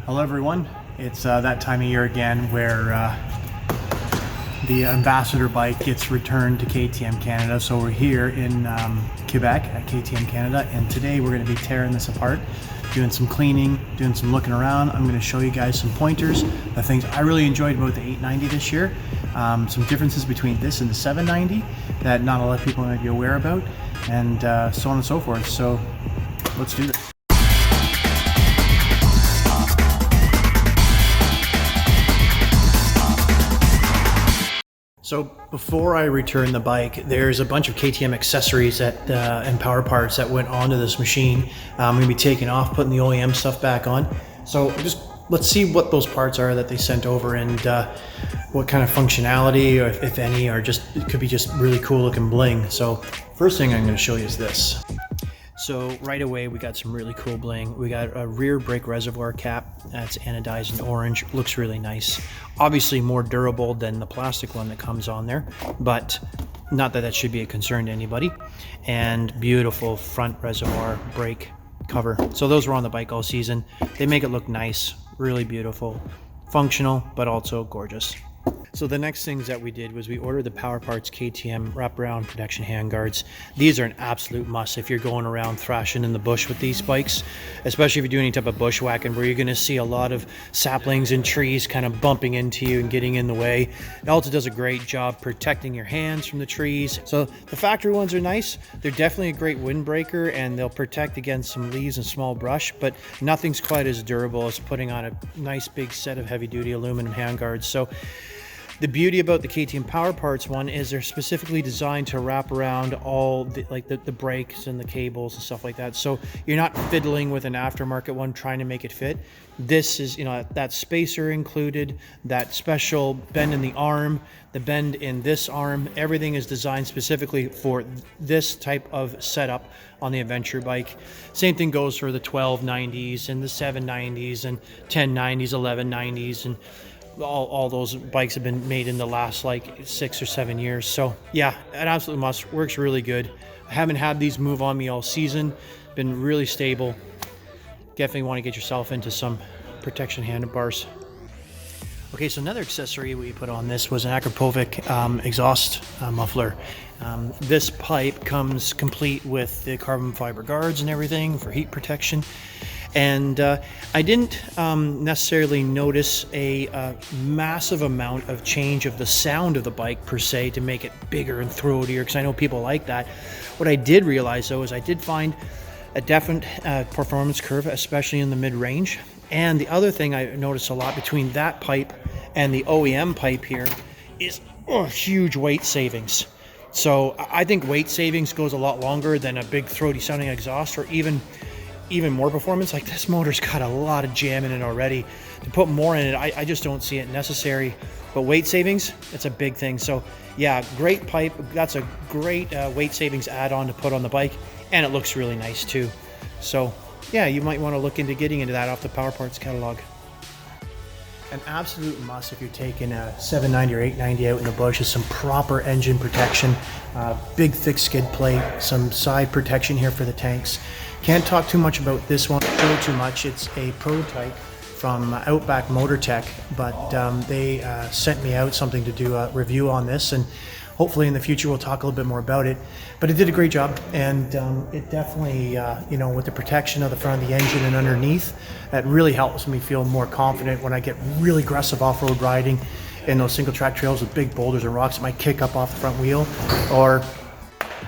Hello everyone, it's that time of year again where the Ambassador bike gets returned to KTM Canada. So we're here in Quebec at KTM Canada, and today we're going to be tearing this apart, doing some cleaning, doing some looking around. I'm going to show you guys some pointers, the things I really enjoyed about the 890 this year, some differences between this and the 790 that not a lot of people might be aware about, and so on and so forth. So let's do this. So before I return the bike, there's a bunch of KTM accessories and power parts that went onto this machine. I'm going to be taking off, putting the OEM stuff back on. So let's see what those parts are that they sent over, and what kind of functionality, or if any, or it could be just really cool looking bling. So first thing I'm going to show you is this. So right away we got some really cool bling. We got a rear brake reservoir cap that's anodized in orange. Looks really nice. Obviously more durable than the plastic one that comes on there, but not that should be a concern to anybody. And beautiful front reservoir brake cover. So those were on the bike all season. They make it look nice, really beautiful, functional, but also gorgeous. So the next things that we did was we ordered the Power Parts KTM wraparound protection handguards. These are an absolute must if you're going around thrashing in the bush with these bikes, especially if you're doing any type of bushwhacking where you're going to see a lot of saplings and trees kind of bumping into you and getting in the way. It also does a great job protecting your hands from the trees. So the factory ones are nice. They're definitely a great windbreaker, and they'll protect against some leaves and small brush, but nothing's quite as durable as putting on a nice big set of heavy duty aluminum handguards. So the beauty about the KTM Power Parts one is they're specifically designed to wrap around all the brakes and the cables and stuff like that. So you're not fiddling with an aftermarket one trying to make it fit. This is, that spacer included, that special bend in the arm, the bend in this arm. Everything is designed specifically for this type of setup on the adventure bike. Same thing goes for the 1290s and the 790s and 1090s, 1190s, and all those bikes have been made in the last like 6 or 7 years. So yeah, an absolute must. Works really good. I haven't had these move on me all season. Been really stable. Definitely want to get yourself into some protection handlebars. Okay, so another accessory we put on this was an Akrapovic exhaust muffler. This pipe comes complete with the carbon fiber guards and everything for heat protection. And I didn't necessarily notice a massive amount of change of the sound of the bike per se to make it bigger and throatier, because I know people like that. What I did realize though is I did find a definite performance curve, especially in the mid-range. And the other thing I noticed a lot between that pipe and the OEM pipe here is huge weight savings. So I think weight savings goes a lot longer than a big throaty sounding exhaust, or even more performance. Like, this motor's got a lot of jam in it already. To put more in it, I just don't see it necessary. But weight savings, it's a big thing. So yeah, great pipe. That's a great weight savings add-on to put on the bike, and it looks really nice too. So yeah, you might want to look into getting into that off the Power Parts catalog. An absolute must if you're taking a 790 or 890 out in the bush is some proper engine protection. Big thick skid plate, some side protection here for the tanks. Can't talk too much about this one, show too much. It's a prototype from Outback Motor Tech, but they sent me out something to do a review on this, and hopefully in the future we'll talk a little bit more about it. But it did a great job, and it definitely, with the protection of the front of the engine and underneath, that really helps me feel more confident when I get really aggressive off-road riding in those single track trails with big boulders and rocks that might kick up off the front wheel, or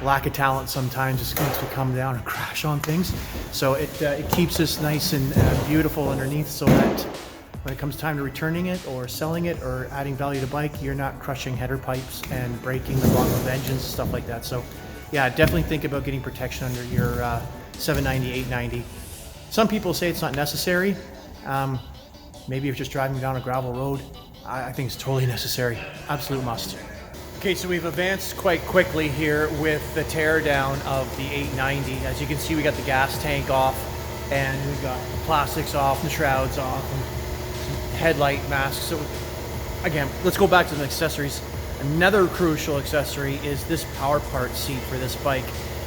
lack of talent sometimes just needs to come down and crash on things. So it keeps this nice and beautiful underneath, so that when it comes time to returning it or selling it or adding value to bike, you're not crushing header pipes and breaking the bottom of engines and stuff like that. So yeah, definitely think about getting protection under your 790, 890. Some people say it's not necessary. Maybe if you're just driving down a gravel road, I think it's totally necessary. Absolute must. Okay, so we've advanced quite quickly here with the teardown of the 890. As you can see, we got the gas tank off, and we've got the plastics off, the shrouds off, and some headlight masks. So again, let's go back to the accessories. Another crucial accessory is this power part seat for this bike.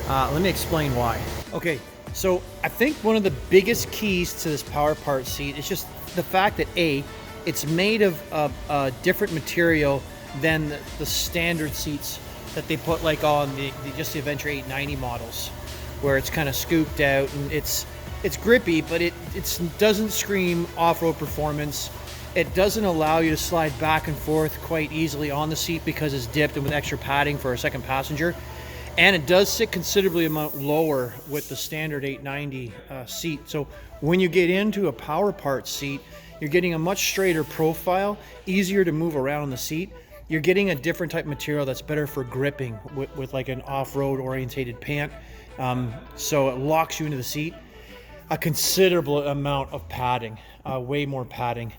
Let me explain why. Okay, So I think one of the biggest keys to this power part seat is just the fact that it's made of a different material than the standard seats that they put like on just the Adventure 890 models, where it's kind of scooped out and it's grippy, but it doesn't scream off-road performance. It doesn't allow you to slide back and forth quite easily on the seat because it's dipped and with extra padding for a second passenger. And it does sit considerably amount lower with the standard 890 seat. So when you get into a power part seat, you're getting a much straighter profile, easier to move around on the seat. You're getting a different type of material that's better for gripping with like an off-road orientated pant. So it locks you into the seat. A considerable amount of padding, way more padding.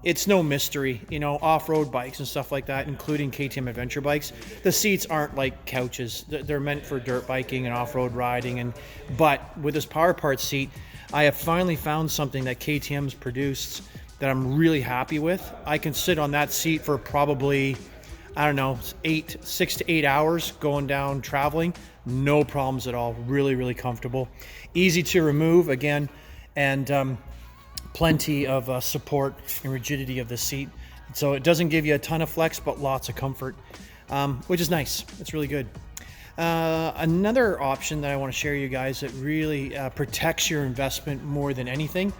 It's no mystery, you know, off-road bikes and stuff like that, including KTM adventure bikes, the seats aren't like couches. They're meant for dirt biking and off-road riding. But with this power part seat, I have finally found something that KTM's produced that I'm really happy with. I can sit on that seat for probably, I don't know, 6 to 8 hours going down traveling. No problems at all. Really, really comfortable. Easy to remove again, and plenty of support and rigidity of the seat. So it doesn't give you a ton of flex, but lots of comfort, which is nice. It's really good. Another option that I want to share you guys that really protects your investment more than anything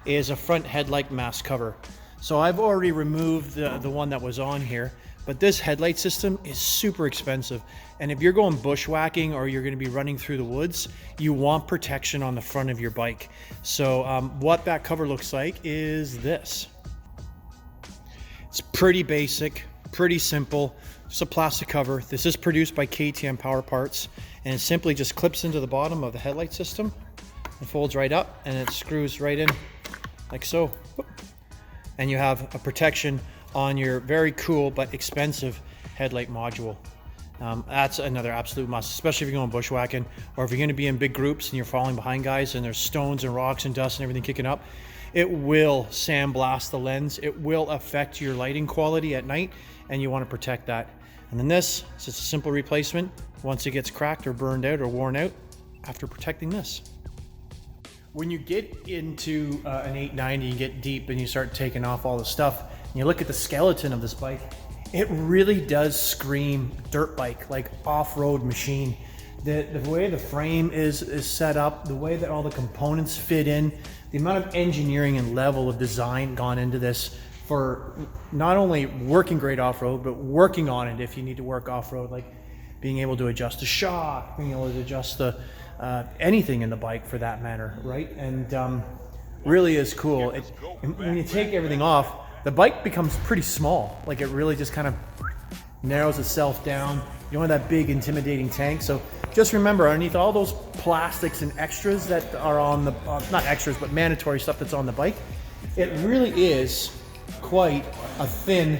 is a front headlight mask cover. So I've already removed the one that was on here, but this headlight system is super expensive. And if you're going bushwhacking or you're going to be running through the woods, you want protection on the front of your bike. So what that cover looks like is this. It's pretty basic, pretty simple. Just a plastic cover. This is produced by KTM Power Parts, and it simply just clips into the bottom of the headlight system. It folds right up and it screws right in like so. And you have a protection on your very cool but expensive headlight module. That's another absolute must, especially if you're going bushwhacking or if you're going to be in big groups and you're falling behind guys and there's stones and rocks and dust and everything kicking up. It will sandblast the lens. It will affect your lighting quality at night, and you want to protect that. And then this is just a simple replacement once it gets cracked or burned out or worn out after protecting this. When you get into an 890, you get deep and you start taking off all the stuff, and you look at the skeleton of this bike, it really does scream dirt bike, like off-road machine. The way the frame is set up, the way that all the components fit in, the amount of engineering and level of design gone into this for not only working great off-road, but working on it if you need to work off-road, like being able to adjust the shock, being able to adjust the anything in the bike for that matter, right? And really is cool. When you take everything off, the bike becomes pretty small. Like it really just kind of narrows itself down. You don't have that big intimidating tank. So just remember, underneath all those plastics and extras that are on the, not extras, but mandatory stuff that's on the bike, it really is quite a thin,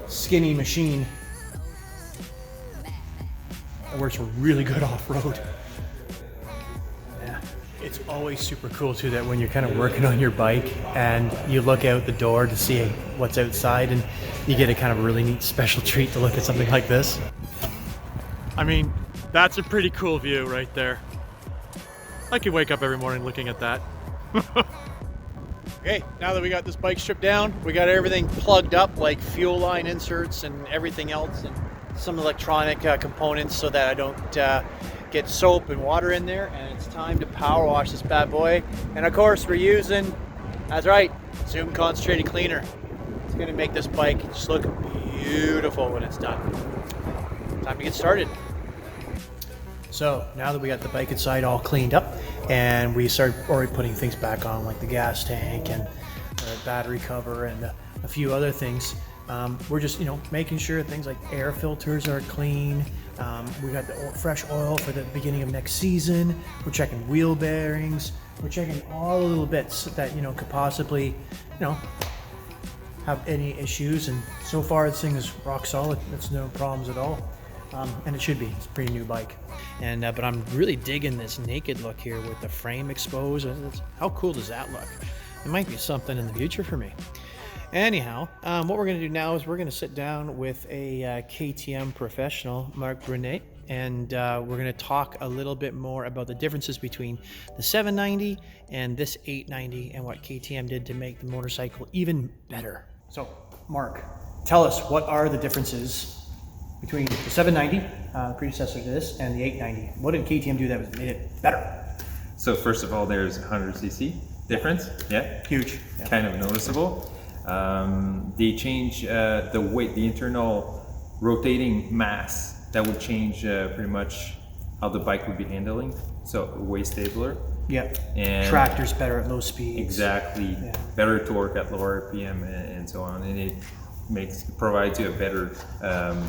skinny machine. It works really good off-road. Yeah. It's always super cool too that when you're kind of working on your bike and you look out the door to see what's outside, and you get a kind of really neat special treat to look at something like this. I mean, that's a pretty cool view right there. I could wake up every morning looking at that. Okay, now that we got this bike stripped down, we got everything plugged up, like fuel line inserts and everything else, and some electronic components so that I don't get soap and water in there. And it's time to power wash this bad boy. And of course we're using, that's right, Zoom Concentrated Cleaner. It's gonna make this bike just look beautiful when it's done. Time to get started. So now that we got the bike inside all cleaned up, and we started already putting things back on, like the gas tank and the battery cover and a few other things, we're just, making sure things like air filters are clean. We got the fresh oil for the beginning of next season. We're checking wheel bearings. We're checking all the little bits that could possibly have any issues. And so far this thing is rock solid. It's no problems at all. And it should be. It's a pretty new bike. And but I'm really digging this naked look here with the frame exposed. How cool does that look? It might be something in the future for me. Anyhow, what we're going to do now is we're going to sit down with a KTM professional, Mark Brunet, and we're going to talk a little bit more about the differences between the 790 and this 890 and what KTM did to make the motorcycle even better. So, Mark, tell us, what are the differences between the 790, predecessor to this, and the 890? What did KTM do that made it better? So first of all, there's 100cc difference. Yeah, Huge. Yeah. Kind of noticeable. They change the weight, the internal rotating mass. That would change pretty much how the bike would be handling. So way stabler. Yeah. And tractor's better at low speeds. Exactly. Yeah. Better torque at lower RPM and so on, and it provides you a better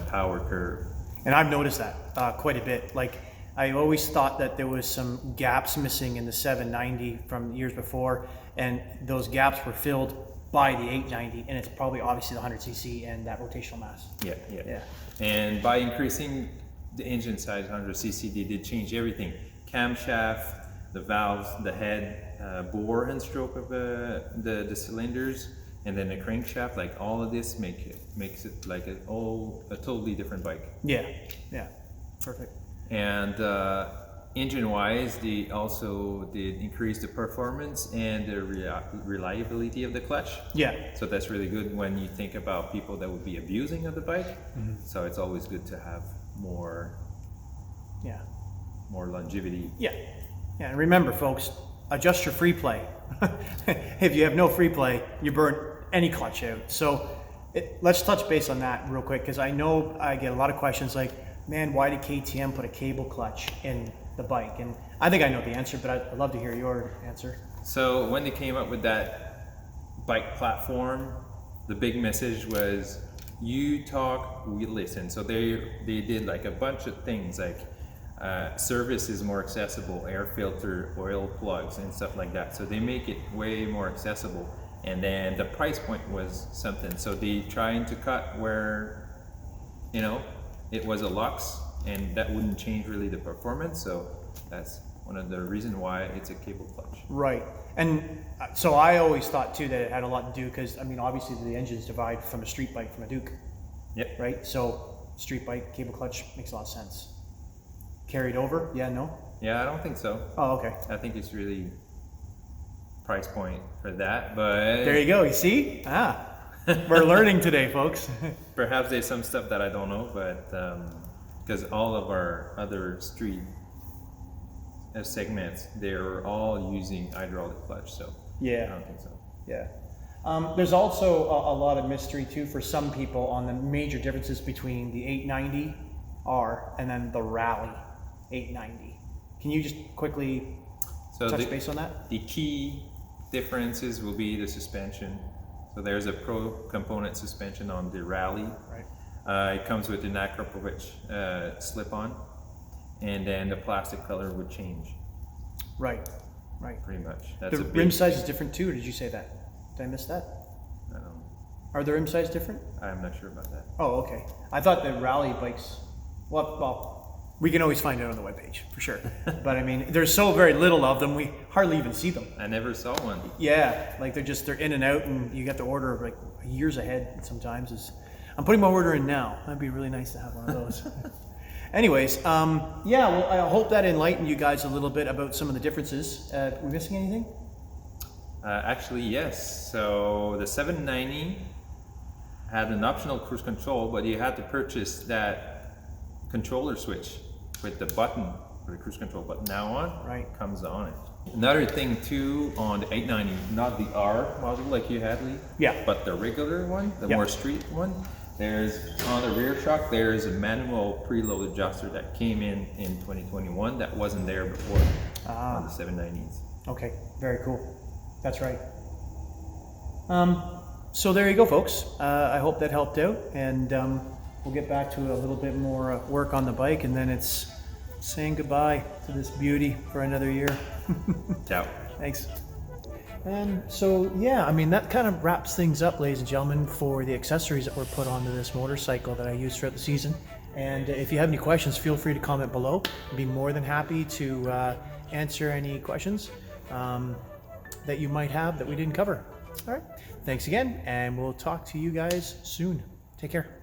power curve. And I've noticed that quite a bit. Like, I always thought that there was some gaps missing in the 790 from years before, and those gaps were filled by the 890, and it's probably obviously the 100cc and that rotational mass. Yeah. And by increasing the engine size 100cc, they did change everything: camshaft, the valves, the head, bore and stroke of the cylinders, and then the crankshaft. Like, all of this makes it like a totally different bike. Yeah, perfect. And engine-wise, they also did increase the performance and the reliability of the clutch. Yeah. So that's really good when you think about people that would be abusing of the bike. Mm-hmm. So it's always good to have more longevity. Yeah. And remember, folks, adjust your free play. If you have no free play, you burn any clutch out. So let's touch base on that real quick, because I know I get a lot of questions like, man, why did KTM put a cable clutch in the bike? And I think I know the answer, but I'd love to hear your answer. So when they came up with that bike platform, the big message was, you talk, we listen. So they did like a bunch of things, like service is more accessible, air filter, oil plugs, and stuff like that. So they make it way more accessible. And then the price point was something. So they trying to cut where, it was a Lux, and that wouldn't change really the performance. So that's one of the reasons why it's a cable clutch. Right. And so I always thought too that it had a lot to do, because obviously the engines divide from a street bike from a Duke. Yep. Right. So street bike, cable clutch makes a lot of sense. Carried over? Yeah. No. Yeah, I don't think so. Oh, okay. I think it's really price point for that, but there you go. You see? We're learning today, folks. Perhaps there's some stuff that I don't know, but because all of our other street segments, they're all using hydraulic clutch, so yeah, I don't think so. Yeah. There's also a lot of mystery too for some people on the major differences between the 890R and then the Rally 890. Can you just quickly touch base on that? The key differences will be the suspension. So there's a Pro component suspension on the Rally. Right. It comes with an Acropovich slip-on, and then the plastic color would change. Right. Pretty much. That's the rim size is different too, or did you say that? Did I miss that? I don't know. Are the rim size different? I'm not sure about that. Oh, okay. I thought the Rally bikes, well, we can always find it on the webpage for sure. But there's so very little of them, we hardly even see them. I never saw one. Yeah, like they're in and out, and you got to order like years ahead sometimes. I'm putting my order in now. That'd be really nice to have one of those. Anyways, well, I hope that enlightened you guys a little bit about some of the differences. Are we missing anything? Actually, yes. So the 790 had an optional cruise control, but you had to purchase that controller switch with the button for the cruise control button now on, comes on it. Another thing too on the 890, not the R model like you had, Lee, but the regular one, the more street one, there's on the rear shock, there's a manual preload adjuster that came in 2021 that wasn't there before on the 790s. Okay, very cool. That's right. So there you go, folks. I hope that helped out, and we'll get back to a little bit more work on the bike, and then it's saying goodbye to this beauty for another year. Ciao. Thanks. And so, that kind of wraps things up, ladies and gentlemen, for the accessories that were put onto this motorcycle that I used throughout the season. And if you have any questions, feel free to comment below. I'd be more than happy to answer any questions that you might have that we didn't cover. All right. Thanks again, and we'll talk to you guys soon. Take care.